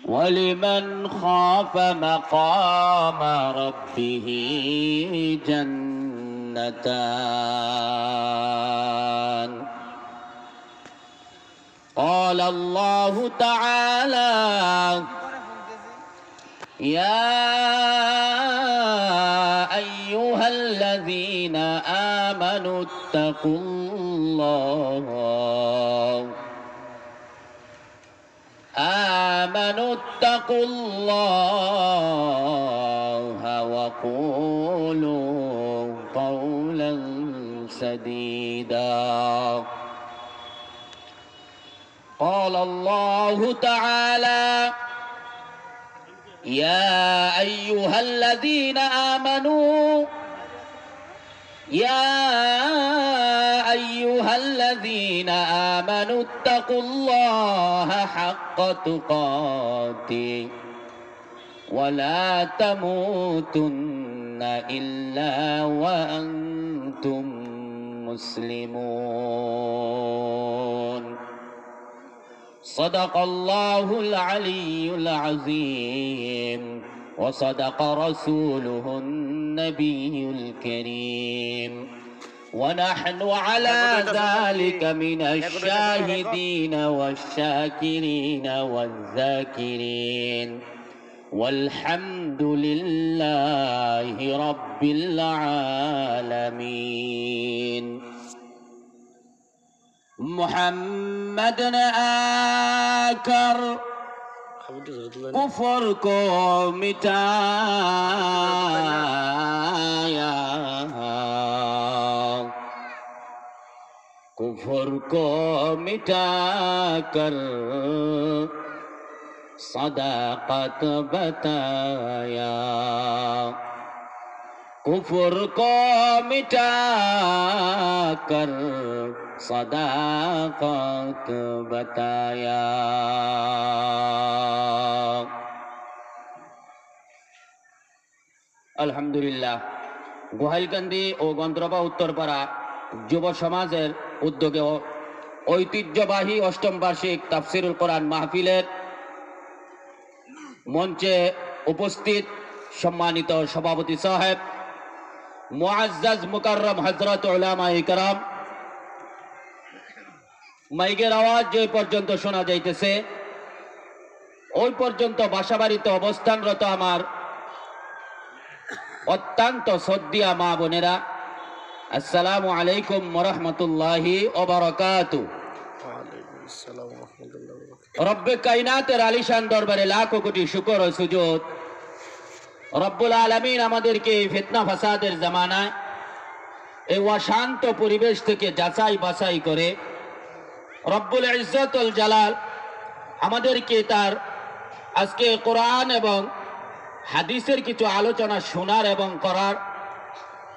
ولمن خاف مقام ربه جنتان. قال الله تعالى: يا أيها الذين آمنوا اتقوا الله وقولوا قولا سديدا. قال الله تعالى: يا أيها الذين آمنوا اتقوا الله حق تقاته ولا تموتن إلا وأنتم مسلمون. صدق الله العلي العظيم وصدق رسوله النبي الكريم، ونحن على ذلك من الشاهدين والشاكرين والذاكرين، والحمد لله رب العالمين. محمد آکر کفر کو مٹایا، کفر کو مٹا کر صداقت بتایا، کفر کو مٹا کر صداقت بتایا۔ আলহামদুলিল্লাহ, গোহাইলকান্দি ও গন্ত্রপা উত্তরপাড়া যুব সমাজের উদ্যোগে ঐতিহ্যবাহী অষ্টম বার্ষিক তাফসিরুল কোরআন মাহফিলের মঞ্চে উপস্থিত সম্মানিত সভাপতি সাহেব, মুআজ্জাজ মুকাররম হযরত উলামায়ে কেরাম, মাইকের আওয়াজ যে পর্যন্ত শোনা যাইতেছে ওই পর্যন্ত বাসাবাড়িতে অবস্থানরত আমার অত্যন্ত শ্রদ্ধেয় মা বোনেরা, আসসালামু আলাইকুম ওয়া রাহমাতুল্লাহি ওয়া বারাকাতুহু। রব্বে কায়নাতের আলিশান দরবারে লাখো কোটি শুকর ও সুজুদ। রব্বুল আলামিন আমাদেরকে ফিতনা ফাসাদের জামানায় এই অশান্ত পরিবেশ থেকে যাচাই বাছাই করে রব্বুল ইজ্জতুল জালাল আমাদেরকে তার আজকে কোরআন এবং হাদিসের কিছু আলোচনা শোনার এবং করার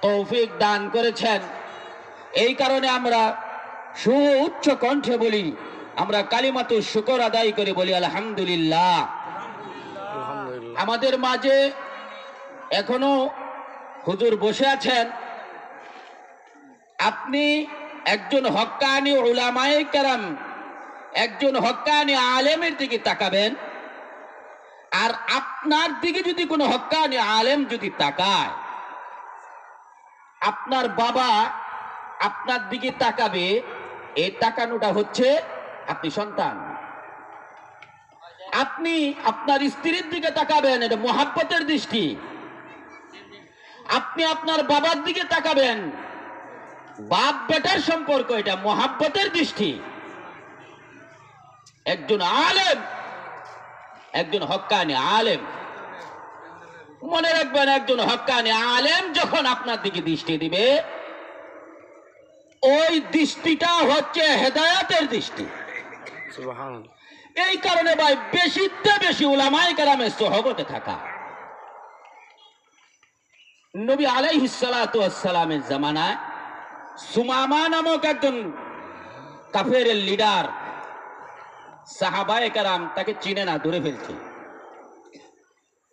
তৌফিক দান করেছেন। এই কারণে আমরা সুউচ্চ কণ্ঠে বলি, আমরা কালিমাতু শুকর আদায় করে বলি আলহামদুলিল্লাহ। আমাদের মাঝে এখনো হুজুর বসে আছেন। আপনি একজন হক্কানি উলামায়ে কেরাম, একজন হক্কানি আলেমের দিকে তাকাবেন, আর আপনার দিকে যদি কোনো হক্কানি আলেম যদি তাকায়, আপনার বাবা আপনার দিকে তাকাবে, এই তাকানোটা হচ্ছে আপনি সন্তান। আপনি আপনার স্ত্রীর দিকে তাকাবেন, এটা মোহাব্বতের দৃষ্টি। আপনি আপনার বাবার দিকে তাকাবেন, বাপ বেটার সম্পর্ক, এটা মোহাব্বতের দৃষ্টি। একজন আলেম, একজন হক্কানি আলেম, মনে রাখবেন, একজন হক্কানি আলেম যখন আপনার দিকে দৃষ্টি দিবে, ওই দৃষ্টিটা হচ্ছে হেদায়েতের দৃষ্টি। সুবহানাল্লাহ। এই কারণে ভাই বেশিতে বেশি উলামায়ে কেরামের সোহবতে থাকা। নবী আলাইহিস সালাতু ওয়াস সালামের জামানায় সুমামা নামক একজন কাফেরের লিডার, সাহাবায়ে কেরাম তাকে চিনে না, ধরে ফেলছে।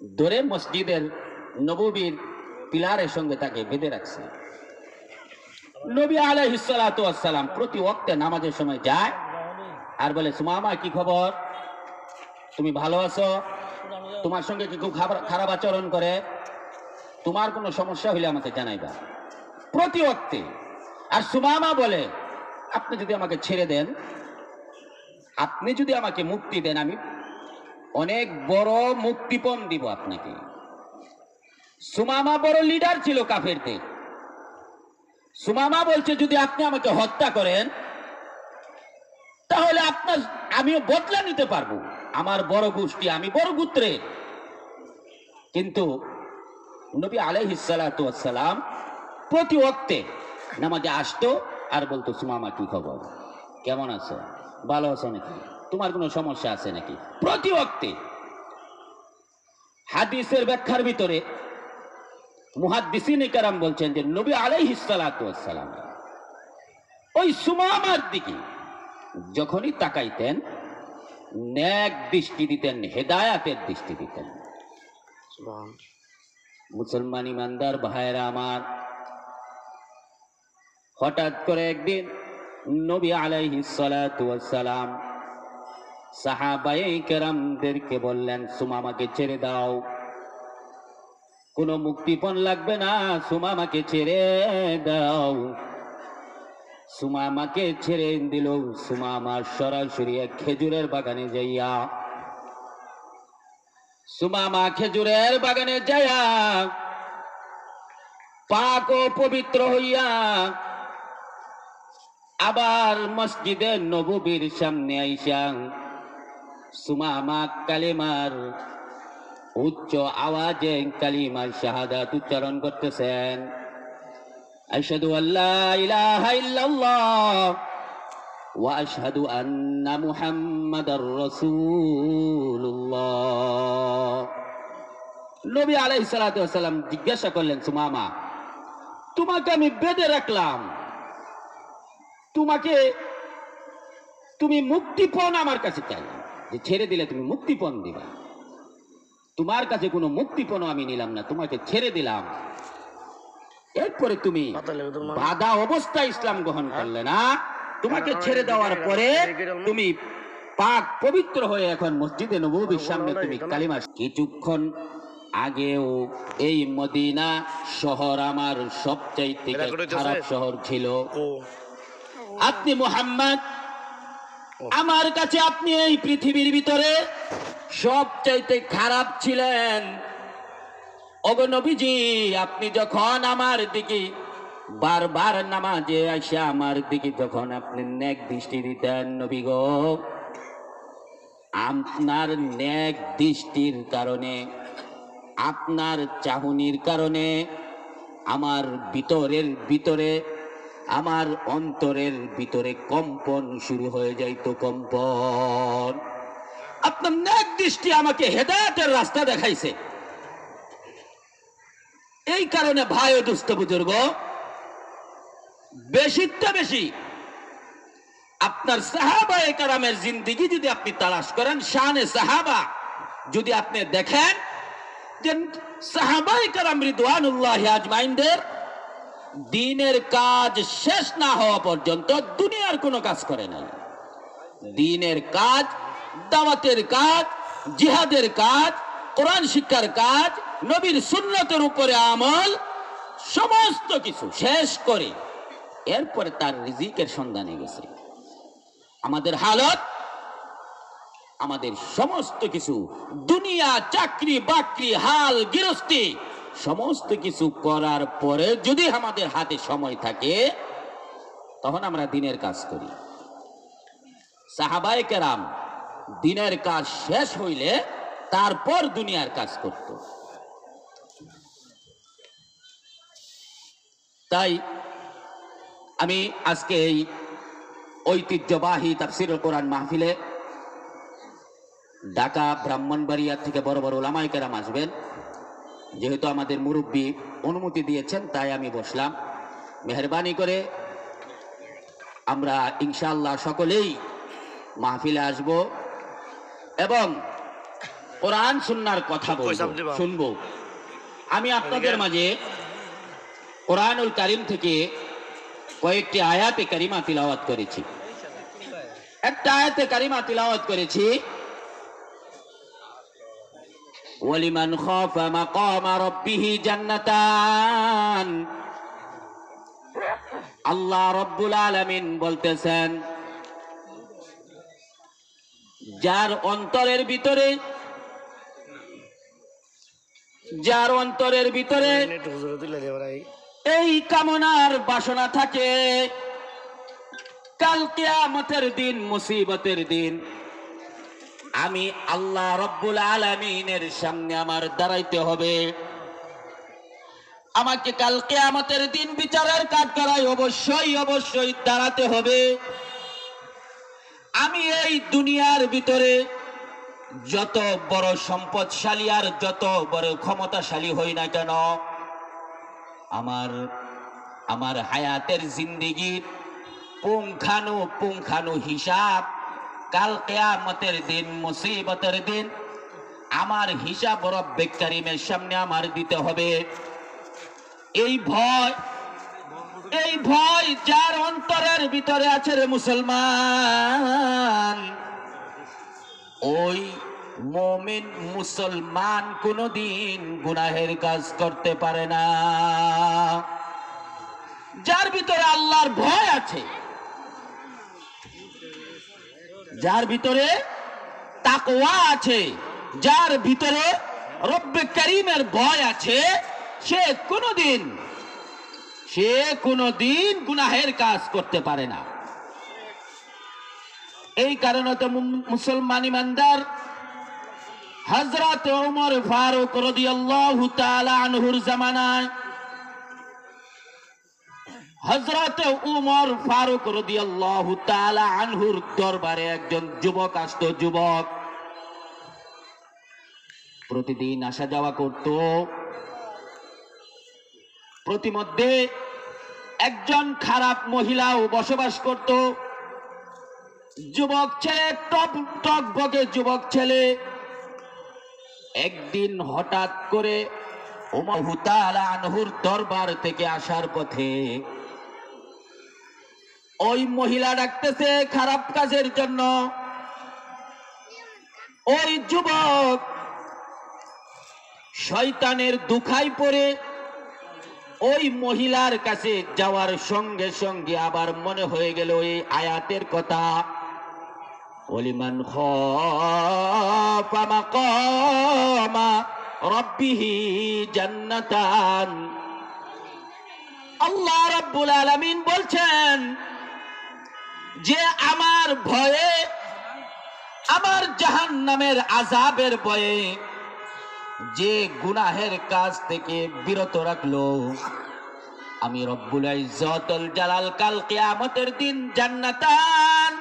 ধরে মসজিদের নববীর পিলারের সঙ্গে তাকে বেঁধে রাখছে। নবী আলাইহিস সালাতু ওয়াস সালাম প্রতি ওয়াক্তে নামাজের সময় যায় আর বলে, সুমামা কি খবর? তুমি ভালো আছো? তোমার সঙ্গে কি খুব খারাপ আচরণ করে? তোমার কোনো সমস্যা হইলে আমাকে জানাইবা প্রতি ওয়াক্তে। আর সুমামা বলে, আপনি যদি আমাকে ছেড়ে দেন, আপনি যদি আমাকে মুক্তি দেন, আমি অনেক বড় মুক্তিপণ দিব আপনাকে। সুমামা বড় লিডার ছিল কাফেরদের। সুমামা বলছে, যদি আপনি আমাকে হত্যা করেন তাহলে আমিও বদলা নিতে পারবো, আমার বড় গোষ্ঠী, আমি বড় গোত্রে। কিন্তু নবী আলাইহিস সালাতু ওয়াস সালাম প্রতি ওয়াক্তে নামাজে আসতো আর বলতো, সুমামা কি খবর, কেমন আছো, ভালো আছো নাকি, তোমার কোনো সমস্যা আছে নাকি? প্রতি ওয়াক্তে। হাদিসের ব্যাখ্যার ভিতরে মুহাদ্দিসিনে কেরাম বলছেন যে নবী আলাইহিস সালাতু ওয়াস সালাম ওই সুমামার দিকে যখনই তাকাইতেন, নেক দৃষ্টি দিতেন, হেদায়াতের দৃষ্টি দিতেন। মুসলমান ইমানদার ভাইরা আমার, হঠাৎ করে একদিন নবী আলাইহিস সালাতু ওয়াস সালাম সাহাবায়ে কেরামদেরকে বললেন, সুমামাকে ছেড়ে দাও, কোনো মুক্তিপণ লাগবে না, সুমামাকে ছেড়ে দাও। সুমামাকে ছেড়ে দিল। সুমামা সরাসরি এক খেজুরের বাগানে যাইয়া, সুমামা খেজুরের বাগানে যাইয়া পাক ও পবিত্র হইয়া আবার মসজিদে নববীর সামনে আইসা সুমামা কালিমার উচ্চ আওয়াজে কালিমার শাহাদাত উচ্চারণ করতেছেন। আশহাদু আল্লা ইলাহা ইল্লাল্লাহ ওয়া আশহাদু আন্না মুহাম্মাদার রাসূলুল্লাহ। নবী আলাইহিস সালাতু ওয়াস সালাম জিজ্ঞাসা করলেন, সুমামা, তোমাকে আমি বেঁধে রাখলাম, তুমি মুক্তিপণ আমার কাছে চাই, যে ছেড়ে দিলে তুমি মুক্তিপণ দিবা। তোমার কাছে কোনো মুক্তিপণ আমি নিলাম না, তোমাকে ছেড়ে দিলাম। এরপরে তুমি বাধা অবস্থায় ইসলাম গ্রহণ করলে না, তোমাকে ছেড়ে দেওয়ার পরে তুমি পাক পবিত্র হয়ে এখন মসজিদে নববীর সামনে তুমি কালিমা। কিছুক্ষণ আগেও এই মদিনা শহর আমার সবচাইতে খারাপ শহর ছিল। আপনি মুহাম্মদ, আমার কাছে আপনি এই পৃথিবীর ভিতরে সবচাইতে খারাপ ছিলেন। ওগো নবীজি, আপনি যখন আমার দিকে বারবার নামাজে আসে আমার দিকে যখন আপনি নেক দৃষ্টি দিতেন, নবী গো, আপনার নেক দৃষ্টির কারণে, আপনার চাহনির কারণে আমার ভিতরে আমার অন্তরের ভিতরে কম্পন শুরু হয়ে যাইতো, কম্পন। আপনার নেক দৃষ্টি আমাকে হেদায়েতের রাস্তা দেখাইছে। এই কারণে ভাই ও দুস্থ বুজুর্গ, বেশিটা বেশি আপনার সাহাবায়ে কেরামের জিন্দেগি যদি আপনি তালাশ করেন, শানে সাহাবা যদি আপনি দেখেন, যে সাহাবায়ে কেরাম রিদওয়ানুল্লাহি আজমাইনদের দ্বীনের কাজ শেষ না হওয়া পর্যন্ত দুনিয়ার কোনো কাজ করে নাই। দ্বীনের কাজ, দাওয়াতের কাজ, জিহাদের কাজ, কোরআন শিক্ষার কাজ, নবীর সুন্নতের উপরে আমল, সমস্ত কিছু শেষ করে এরপরে তার রিজিকের সন্ধানে গেছে। আমাদের হালত, আমাদের সমস্ত কিছু দুনিয়া, চাকরি বাকরি, হাল গৃহস্থী সমস্ত কিছু করার পরে যদি আমাদের হাতে সময় থাকে, তখন আমরা দিনের কাজ করি। সাহাবায়ে কেরাম দিনের কাজ শেষ হইলে তারপর দুনিয়ার কাজ করত। তাই আমি আজকে এই ঐতিহ্যবাহী তাফসীরুল কোরআন মাহফিলে ঢাকা ব্রাহ্মণবাড়িয়া থেকে বড় বড় উলামায়ে কেরাম আসবেন, যেহেতু আমাদের মুরব্বী অনুমতি দিয়েছেন, তাই আমি বসলাম। মেহরবানি করে আমরা ইনশাআল্লাহ সকলেই মাহফিলে আসব এবং কোরআন সুন্নাহর কথা শুনবো। আমি আপনাদের মাঝে কোরআনুল কারীম থেকে কয়েকটি আয়াতে কারিমা তিলাওয়াত করেছি। একটা আয়াতে কারিমা তিলাওয়াত করেছি, ওয়ালিমান খাফা মাকামা রাব্বিহি জান্নাতান। আল্লাহ রাব্বুল আলামিন বলতেছেন, যার অন্তরের ভিতরে এই কামনার বাসনা থাকে, কাল কিয়ামতের দিন, মুসিবতের দিন আমি আল্লাহ রব্বুল আলামিনের সামনে আমার দাঁড়াইতে হবে। আমাকে কাল কিয়ামতের দিন বিচারের কাঠগড়ায় অবশ্যই দাঁড়াতে হবে। আমি এই দুনিয়ার ভিতরে যত বড় সম্পদশালী আর যত বড় ক্ষমতাশালী হই না কেন, আমার হায়াতের জিন্দেগির পুঙ্খানু হিসাব কাল কিয়ামতের দিন, মুসিবতের দিন আমার হিসাব রব্বে কারীমের সামনে আমার দিতে হবে। এই ভয় যার অন্তরের ভিতরে আছে রে মুসলমান, ওই মুমিন মুসলমান কোনদিন গুনাহের কাজ করতে পারে না। যার ভিতরে আল্লাহর ভয় আছে, যার ভিতরে তাকওয়া আছে, যার ভিতরে রব্বে কারীমের ভয় আছে, সে কোনদিন গুনাহের কাজ করতে পারে না। এই কারণে তো মুসলমান ইমানদার হযরত ওমর ফারুক রাদিয়াল্লাহু তাআলা আনহুর জামানায়, হযরত ওমর ফারুক রাদিয়াল্লাহু তাআলা আনহুর দরবারে একজন যুবক আসতো। যুবক প্রতিদিন আসা যাওয়া করত। প্রতিমধ্যে একজন খারাপ মহিলাও বসবাস করত। যুবক ছেলে, টকবকে যুবক ছেলে, একদিন হঠাৎ করে ওমর তাআলা আনহুর দরবার থেকে আসার পথে ওই মহিলা ডাকতেছে খারাপ কাজের জন্য। ওই যুবক শয়তানের দুখায় পড়ে ওই মহিলার কাছে যাওয়ার সঙ্গে সঙ্গে আবার মনে হয়ে গেল এই আয়াতের কথা, ওয়ালিমান খাফা মাকামা রাব্বিহি জান্নাতান। আল্লাহ রাব্বুল আলামিন বলছেন যে আমার ভয়ে, আমার জাহান্নামের আযাবের ভয়ে যে গুনাহের কাজ থেকে বিরত রাখলো, আমি রব্বুল ইজ্জতুল জালাল কাল কিয়ামতের দিন জান্নাতান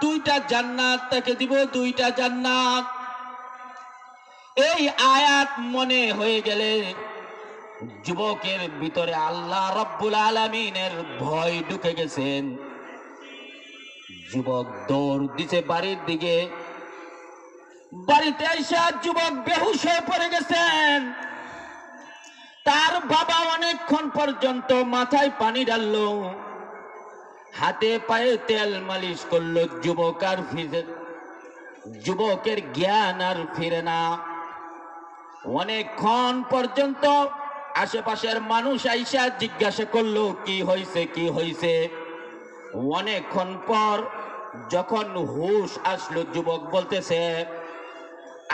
দুইটা জান্নাত তাকে দিব, দুইটা জান্নাত। এই আয়াত মনে হয়ে গেলে যুবকের ভিতরে আল্লাহ রব্বুল আলামিনের ভয় ঢুকে গেছেন। যুবক দৌড় দিছে বাড়ির দিকে। বাড়িতে এসে যুবক বেহুশ হয়ে পড়ে গেছেন। তার বাবা অনেকক্ষণ পর্যন্ত মাথায় পানি ঢাললো, হাতে পায়ে তেল মালিশ করলো। যুবকের জ্ঞান আর ফিরে না। অনেকক্ষণ পর্যন্ত আশেপাশের মানুষ আইসা জিজ্ঞাসা করলো কি হয়েছে। অনেকক্ষণ পর যখন হুশ আসলো, যুবক বলতেছে,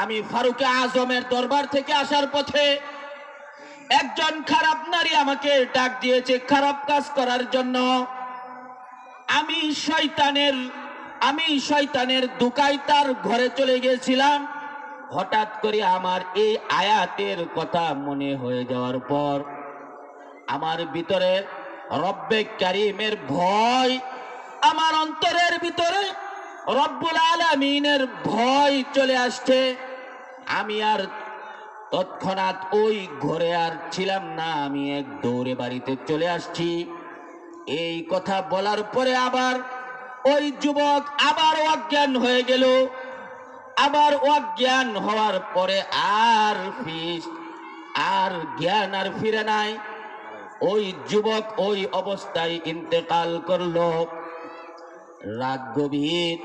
আমি ফারুকে আজমের দরবার থেকে আসার পথে একজন খারাপ নারী আমাকে ডাক দিয়েছে খারাপ কাজ করার জন্য। আমি শয়তানের দুকায় তার ঘরে চলে গিয়েছিলাম। হঠাৎ করে আমার এই আয়াতের কথা মনে হয়ে যাওয়ার পর আমার ভিতরে রব্বে কারীমের ভয়, আমার অন্তরের ভিতরে রব্বুল আলামিনের ভয় চলে আসছে। আমি আর তৎক্ষণাৎ ওই ঘরে আর ছিলাম না, আমি এক দৌড়ে বাড়িতে চলে আসছি। এই কথা বলার পরে আবার ওই যুবক আবার অজ্ঞান হয়ে গেল। আবার অজ্ঞান হওয়ার পরে আর জ্ঞান আর ফিরে নাই। ওই যুবক ওই অবস্থায় ইন্তেকাল করলো। রাত গভীর,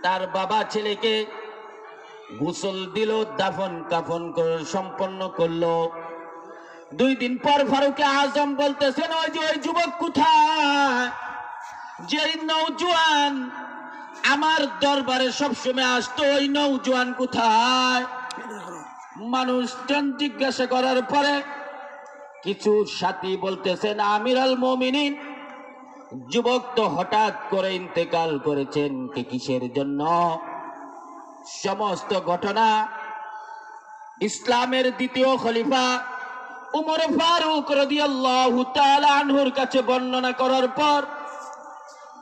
তার বাবা ছেলেকে গোসল দিল, দাফন কাফন করে সম্পন্ন করলো। 2 দিন পর ফারুকে আজম বলতেছেন, ওই যে ওই যুবক কোথায়, যে নওজোয়ান আমার দরবারে সবসময় আসতো, ওই নওজোয়ান কোথায়? মানুষজন জিজ্ঞাসা করার পরে কিছু সাথী বলতেছেন, আমির আল মুমিনিন, যুবক তো হঠাৎ করে ইন্তেকাল করেছেন, কিসের জন্য? সমস্ত ঘটনা ইসলামের দ্বিতীয় খলিফা উমর ফারুক রাদিয়াল্লাহু তাআলা আনহুর কাছে বর্ণনা করার পর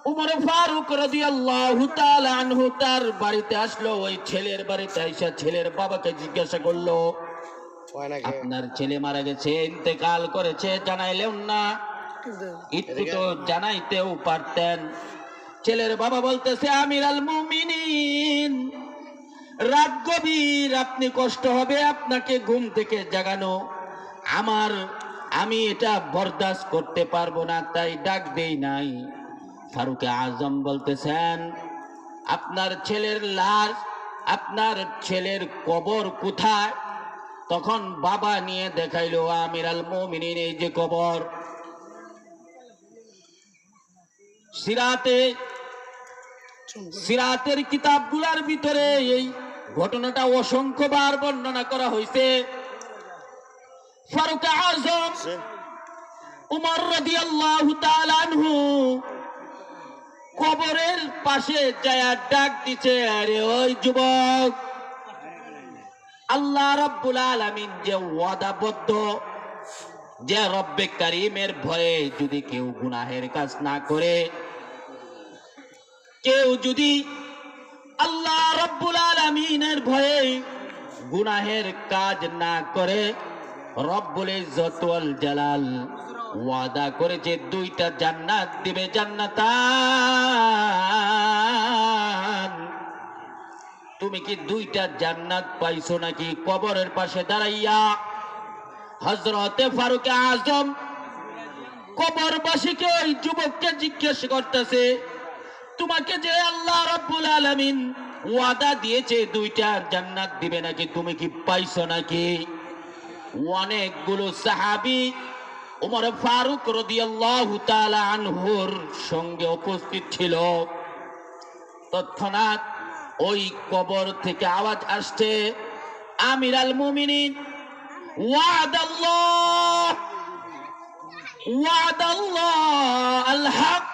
উমর ফারুক রাদিয়াল্লাহু তাআলা আনহু তার বাড়িতে আসলো। ওই ছেলের বাড়িতে আইসা ছেলের বাবাকে জিজ্ঞাসা করলো, আপনার ছেলে মারা গেছে, ইন্তেকাল করেছে, জানাইলেন না? একটু তো জানাইতেও পারতেন। ছেলের বাবা বলতেছে, আমির আল মুমিনিন, রাত গভীর, আপনি কষ্ট হবে আপনাকে ঘুম থেকে জাগানো, আমি এটা বরদাস্ত করতে পারবো না, তাই ডাক দেই নাই। ফারুকে আজম বলতেছেন, আপনার ছেলের লাশ, আপনার ছেলের কবর কোথায়? তখন বাবা নিয়ে দেখাইলো, আমির আল মুমিনিন, এই যে কবর। সিরাতের কিতাবগুলোর ভিতরে এই ঘটনাটা অসংখ্যবার বর্ণনা করা হয়েছে। ফারুক আজম উমর রাদিয়াল্লাহু তাআলা আনহু কবরের পাশে যায় ডাক দিছে, আরে ওই যুবক, আল্লাহ রাব্বুল আলামিন যে ওয়াদাবদ্ধ, যে রব্বে কারীমের ভয়ে যদি কেউ গুনাহের কাজ না করে, কেউ যদি আল্লাহ রাব্বুল আলামিনের ভয়ে গুনাহের কাজ না করে, রব্বুল ইজ্জত ওয়াল জালাল ওয়াদা করেছে 2টা জান্নাত দিবে, জান্নাতান। তুমি কি 2টা জান্নাত পাইছো নাকি? কবরের পাশে দাঁড়াইয়া হযরতে ফারুক আজম কবরবাসীকে, ওই যুবককে জিজ্ঞেস করতেছে, তোমাকে যে আল্লাহ রাব্বুল আলামিন ওয়াদা দিয়েছে 2টা জান্নাত দিবে নাকি, তুমি কি পাইছো নাকি? অনেকগুলো সাহাবী উমর ফারুক রাদিয়াল্লাহু তাআলা আনহুর সঙ্গে উপস্থিত ছিল। তৎক্ষণাৎ ওই কবর থেকে আওয়াজ আসছে, আমির আল মুমিনিন, ওয়াদাল্লাহ আল হক,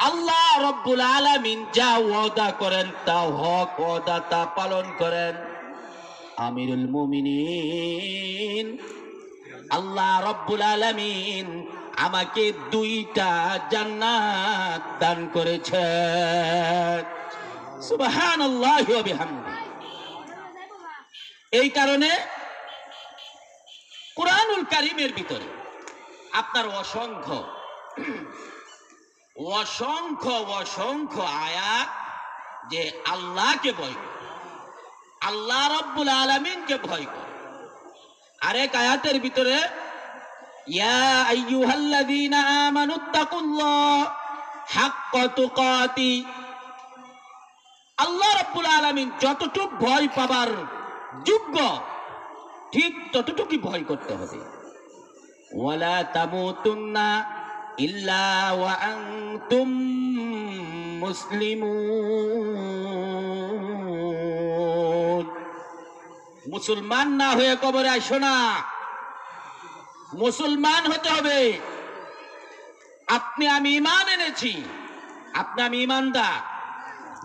আল্লাহ রাব্বুল আলামিন যা ওয়াদা করেন তা হক, ওয়াদা তা পালন করেন। আমিরুল মুমিনিন, আল্লাহ রাব্বুল আলামিন আমাকে 2টা জান্নাত দান করেছেন। সুবহানাল্লাহি ওয়া বিহামদিহি। এই কারণে কুরআনুল কারীমের ভিতরে আপনার অসংখ্য আয়াত যে আল্লাহকে ভয় করে, আল্লাহ রাব্বুল আলামিনকে ভয় করে। আরেক আয়াতের ভিতরে, ইয়া আইয়ুহাল্লাযীনা আমানুত্তাকুল্লাহ হাক্কা তুকাতি, আল্লাহ রাব্বুল আলামিন যতটুক ভয় পাবার যোগ্য ঠিক ততটুকুই ভয় করতে হবে। ওয়ালা তামুতুন্না ইল্লা ওয়া আনতুম মুসলিমুন, মুসলমান না হয়ে কবরে আসো না, মুসলমান হতে হবে। আপনি আমি ঈমান এনেছি, আপনি আমি ঈমানদার।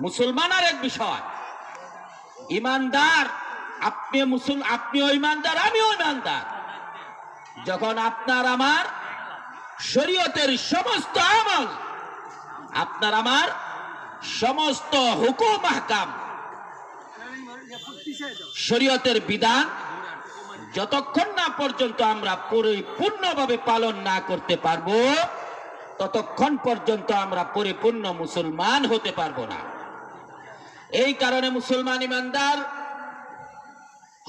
মুসলমান আর এক বিষয়, ঈমানদার আপনিও ঈমানদার, আমিও ঈমানদার। যখন আপনার আমার শরীয়তের সমস্ত আমল, আপনার আমার সমস্ত হুকুম আহকাম, শরীয়তের বিধান যতক্ষণ না পর্যন্ত আমরা পরিপূর্ণভাবে পালন না করতে পারবো, ততক্ষণ পর্যন্ত আমরা পরিপূর্ণ মুসলমান হতে পারবো না। এই কারণে মুসলমান ইমানদার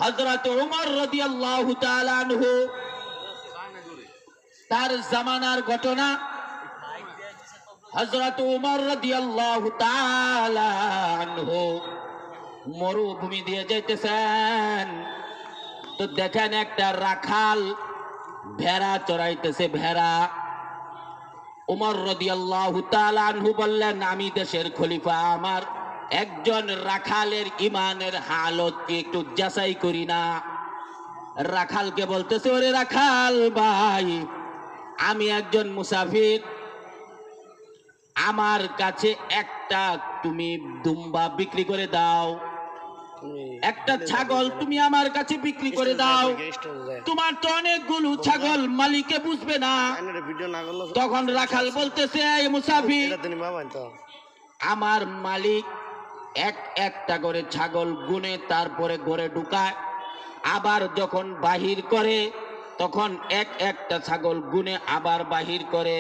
হযরত উমর রাদিয়াল্লাহু তাআলা আনহু, তার জামানার ঘটনা, হযরত উমর রাদিয়াল্লাহু তাআলা আনহু মরুভূমি দিয়ে যাইতেছেন, তো দেখেন একটা রাখাল ভেড়া চড়াইতেছে। ভেড়া উমর রাদিয়াল্লাহু তাআলা আনহু বললেন, আমি দেশের খলিফা, আমার একজন রাখালের ইমানের হালত কি একটু যাচাই করি না? রাখালকে বলতেছে, ওরে রাখাল ভাই, আমি একজন মুসাফির, আমার কাছে একটা তুমি দুম্বা বিক্রি করে দাও, একটা ছাগল তুমি আমার কাছে বিক্রি করে দাও। তোমার তো অনেকগুলো ছাগল, মালিকে বুঝবে না। তখন রাখাল বলতেছে, এই মুসাফির, আমার মালিক এক একটা করে ছাগল গুনে তারপরে ঘরে ঢুকায়, আবার যখন বাহির করে তখন এক একটা ছাগল গুনে আবার বাহির করে।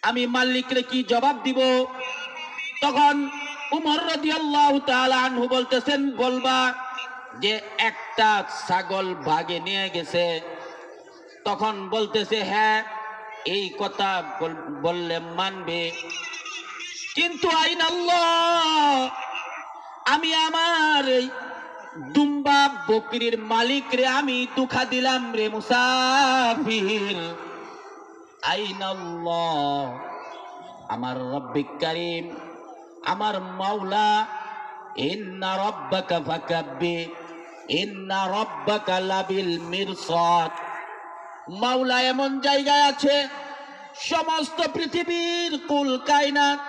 আমি মালিকরে কি জবাব দিব? তখন উমর রাদিয়াল্লাহু তাআলা আনহু বলতেছেন, বলবা যে একটা ছাগল ভাগে নিয়ে গেছে। তখন বলতেছে, হ্যাঁ, এই কথা বললে মানবে, কিন্তু আইন আল্লাহ, আমি আমার দুম্বা বকরির মালিক রে আমি দুঃখা দিলাম রে মুসাফির। আইন আল্লাহ, আমার রব্বিক কারীম, আমার মাওলা, ইন্না রাব্বাকা ফাকাব্বির, ইন্না রাব্বাকা লাবিল মিরসাদ। মাওলা এমন জায়গায় আছে, সমস্ত পৃথিবীর কুল কায়নাত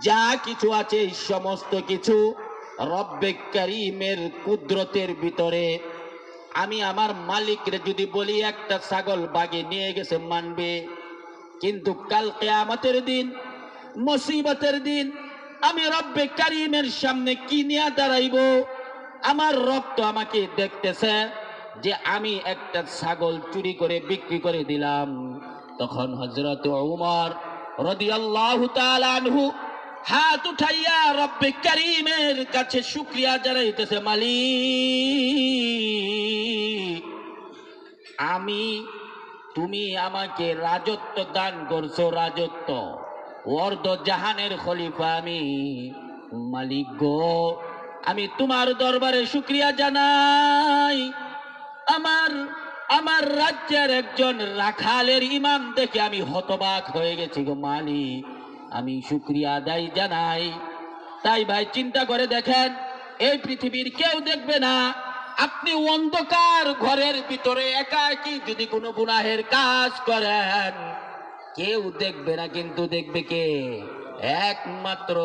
যা কিছু আছে সমস্ত কিছু রব্বে কারীমের কুদরতের ভিতরে। আমি আমার মালিকরে যদি বলি একটা ছাগল বাগে নিয়ে গেছে, মানবে, কিন্তু কাল কিয়ামতের দিন, মুসিবতের দিন, আমি রব্বে কারীমের সামনে কি নিয়ে দাঁড়াইব? আমার রব তো আমাকে দেখতেছে যে আমি একটা ছাগল চুরি করে বিক্রি করে দিলাম। তখন হযরত উমর রাদিয়াল্লাহু তাআলা আনহু হাত উঠাইয়া রব্বে কারীমের কাছে শুকরিয়া জানাইতেছে, মালিক, তুমি আমাকে রাজত্ব দান করছো, রাজত্ব, অর্ধ জাহানের খলিফা আমি, মালিক গো, আমি তোমার দরবারে শুকরিয়া জানাই। আমার রাজ্যের একজন রাখালের ইমান দেখে আমি হতবাক হয়ে গেছি গো মালিক, আমি শুকরিয়া আদায় জানাই। তাই ভাই চিন্তা করে দেখেন, এই পৃথিবীর কেউ দেখবে না, আপনি অন্ধকার ঘরের ভিতরে একাকী যদি কোনো গুনাহের কাজ করেন, কেউ দেখবে না, কিন্তু দেখবে কে? একমাত্র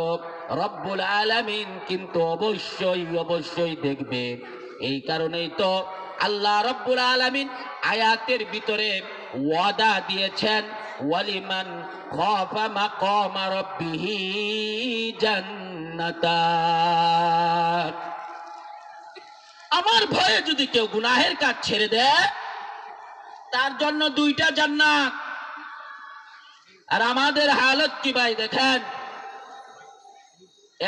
রব্বুল আলামিন কিন্তু অবশ্যই অবশ্যই দেখবে। এই কারণেই তো আল্লাহ রব্বুল আলামিন আয়াতের ভিতরে ওয়াদা দিয়েছেন, ওয়ালিমান খাফা মাকামা রাব্বিহি জান্নাতান। আমার ভয়ে যদি কেউ গুনাহের কাজ ছেড়ে দেয়, তার জন্য দুইটা জান্নাত। আর আমাদের হালত কি ভাই দেখেন,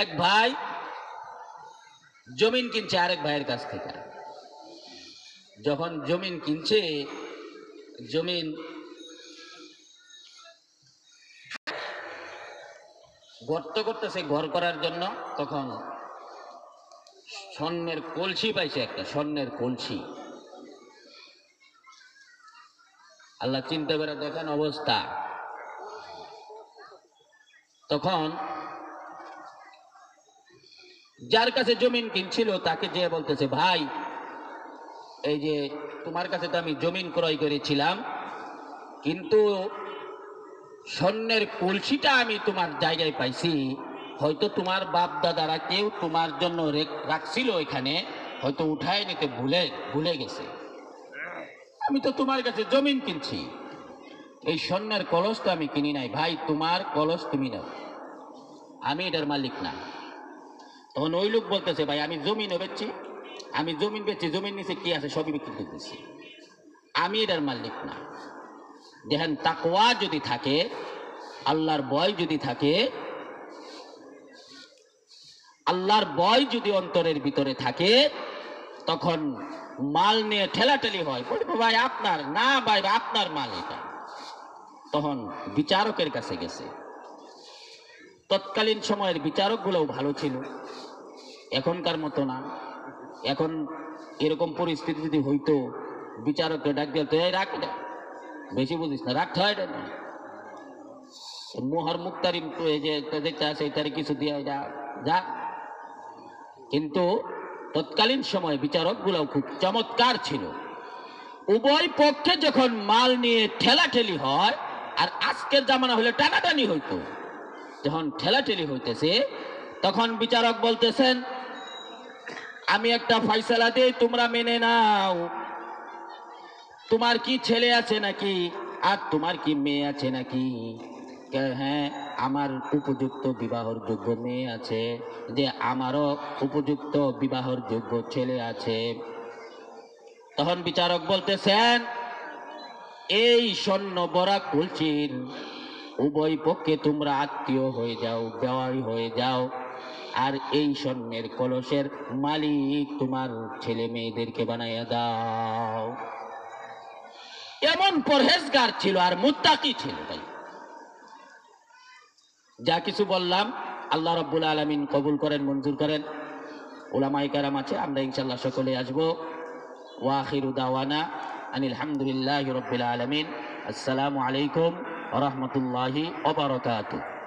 এক ভাই জমিন কিনছে আরেক ভাইয়ের কাছ থেকে। যখন জমিন কিনছে, জমিন গর্ত করতেছে ঘর করার জন্য, তখন স্বর্ণের কলসি পাইছে, একটা স্বর্ণের কলসি। আল্লাহ চিন্তা করে দেখেন অবস্থা। তখন যার কাছে জমিন কিনছিল তাকে যে বলতেছে, ভাই, এই যে তোমার কাছে তো আমি জমিন ক্রয় করেছিলাম, কিন্তু স্বর্ণের কলসিটা আমি তোমার জায়গায় পাইছি, হয়তো তোমার বাপ দাদারা কেউ তোমার জন্য রাখছিল এখানে, হয়তো উঠায় নিতে ভুলে গেছে। আমি তো তোমার কাছে জমিন কিনছি, এই স্বর্ণের কলস তো আমি কিনি নাই, ভাই তোমার কলস তুমি নাও, আমি এটার মালিক না। তখন ওই লোক বলতেছে, ভাই আমি জমিনও বেচছি, আমি জমিন বেচছি, জমিন নিচে কি আছে সবই বিক্রি করতেছি, আমি এটার মালিক না। দেখেন, তাকওয়া যদি থাকে, আল্লাহর ভয় যদি থাকে, আল্লাহর ভয় যদি অন্তরের ভিতরে থাকে, তখন মাল নিয়ে ঠেলাঠেলি হয়, বলবো ভাই আপনার না, ভাই আপনার মাল এটা। তখন বিচারকের কাছে গেছে। তৎকালীন সময়ের বিচারকগুলোও ভালো ছিল, এখনকার মতো না। এখন এরকম পরিস্থিতি যদি হইতো, বিচারককে ডাক দিতে রাখ, বেশি বুঝিস না, রাখতে হয় না, মোহর মুক্তারি যে দেখতে আছে এটারে কিছু দিয়ে যা। কিন্তু তৎকালীন সময় বিচারক গুলাও খুব চমৎকার ছিল। উভয় পক্ষে যখন মাল নিয়ে ঠেলাঠেলি হয়, আর আজকের জামানা হলে টানাটানি হইতো, যখন ঠেলাঠেলি হইতেছে তখন বিচারক বলতেছেন, আমি একটা ফয়সালা দিই, তোমরা মেনে নাও। তোমার কি ছেলে আছে নাকি, আর তোমার কি মেয়ে আছে নাকি? হ্যাঁ, আমার উপযুক্ত বিবাহর যোগ্য মেয়ে আছে, যে আমারও উপযুক্ত বিবাহর যোগ্য ছেলে আছে। তখন বিচারক বলতেছেন, এই স্বর্ণ বরা কলসির উভয় পক্ষে তোমরা আত্মীয় হয়ে যাও, বেওয়াই হয়ে যাও, আর এই স্বর্ণের কলসের মালিক তোমার ছেলে মেয়েদেরকে বানাইয়া দাও। এমন পরহেজগার ছিল আর মুত্তাকি ছিল। ভাই, যা কিছু বললাম আল্লাহ রাব্বুল আলামিন কবুল করেন, মঞ্জুর করেন। উলামায়ে কেরাম আছে, আমরা ইনশাআল্লাহ সকলে আসবো। ওয়া আখিরু দাওয়ানা আনিল হামদুলিল্লাহি রাব্বিল আলামিন। আসসালামু আলাইকুম ওয়া রাহমাতুল্লাহি ওয়া বারাকাতুহু।